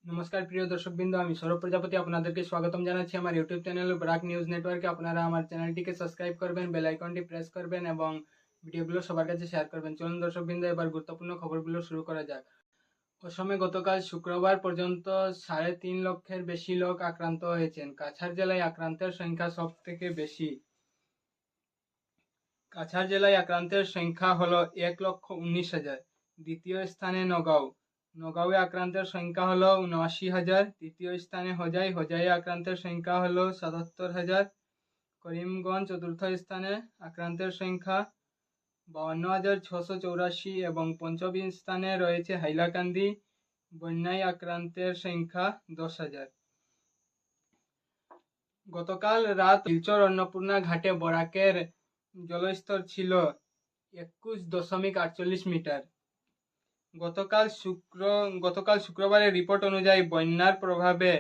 নমস্কার প্রিয় দর্শকবৃন্দ, আমি সৌরভ প্রজাপতি আপনাদেরকে স্বাগতম জানাচ্ছি আমার ইউটিউব চ্যানেল ব্রাক নিউজ নেটওয়ার্কে। আপনারা আমার চ্যানেলটিকে সাবস্ক্রাইব করবেন, বেল আইকনটি প্রেস করবেন এবং ভিডিওগুলো সবার কাছে শেয়ার করবেন। চলুন দর্শকবৃন্দ, এবার গুরুত্বপূর্ণ খবরগুলো শুরু করা যাক। অসমে গতকাল শুক্রবার পর্যন্ত 3.5 লক্ষের বেশি লোক আক্রান্ত হয়েছেন। কাছাড় জেলায় আক্রান্তের সংখ্যা সব থেকে বেশি। কাছাড় জেলায় আক্রান্তের সংখ্যা হলো 1,19,000। দ্বিতীয় স্থানে নগাঁও। নগাঁওয়ে আক্রান্তের সংখ্যা হলো 79,000। তৃতীয় স্থানে হোজাই। হোজাইয়ে আক্রান্তের সংখ্যা হলো 77,000। করিমগঞ্জ চতুর্থ স্থানে, আক্রান্তের সংখ্যা 52,684 এবং পঞ্চম স্থানে রয়েছে হাইলাকান্দি। বন্যায় আক্রান্তের সংখ্যা 10,000। গতকাল রাত শিলচর অন্নপূর্ণা ঘাটে বরাকের জলস্তর ছিল 21.48 মিটার। গতকাল শুক্রবারের রিপোর্ট অনুযায়ী বন্যার প্রভাবে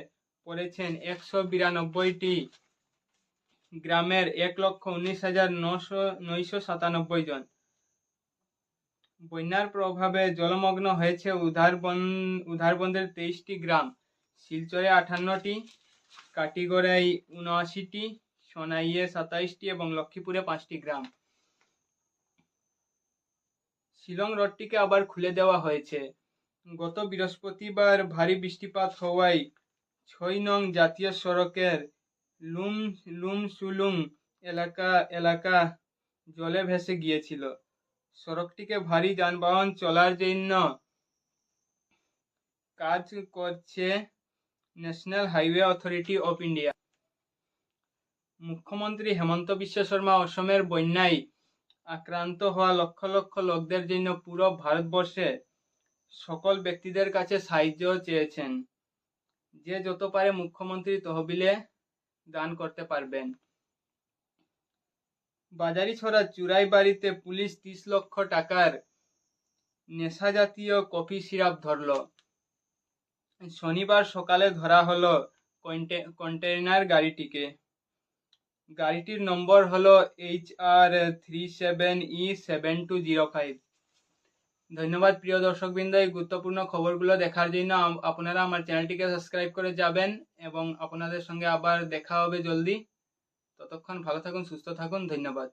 পড়েছেন 192টি গ্রামের 1,19,997 জন। বন্যার প্রভাবে জলমগ্ন হয়েছে উধারবন্দের 23টি গ্রাম, শিলচরে 58টি, কাটিগড়ায় 79টি, সোনাইয়ে 27টি এবং লক্ষ্মীপুরে 5টি গ্রাম। শিলং রোডটিকে আবার খুলে দেওয়া হয়েছে। গত বৃহস্পতিবার ভারী বৃষ্টিপাত হওয়ায় 6 নং জাতীয় সড়কের লুমসুলুং এলাকা জলে ভেসে গিয়েছিল। সড়কটিকে ভারী যানবাহন চলার জন্য কাজ করছে national highway authority of India. মুখ্যমন্ত্রী হেমন্ত বিশ্ব শর্মা অসমের বন্যায় আক্রান্ত হওয়া লক্ষ লক্ষ লোকদের জন্য পুরো ভারতবর্ষে সকল ব্যক্তিদের কাছে সাহায্য চেয়েছেন। যে যত পারে মুখ্যমন্ত্রী তহবিলে দান করতে পারবেন। বাজারিছড়া চুরাইবাড়িতে পুলিশ 30 লক্ষ টাকার নেশাজাতীয় কফি সিরাপ ধরল। শনিবার সকালে ধরা হলো কন্টেইনার গাড়িটিকে। গাড়িটির নম্বর হলো HR37E7205। ধন্যবাদ প্রিয় দর্শকবৃন্দ, এই গুরুত্বপূর্ণ খবরগুলো দেখার জন্য। আপনারা আমার চ্যানেলটিকে সাবস্ক্রাইব করে যাবেন এবং আপনাদের সঙ্গে আবার দেখা হবে জলদি। ততক্ষণ ভালো থাকুন, সুস্থ থাকুন। ধন্যবাদ।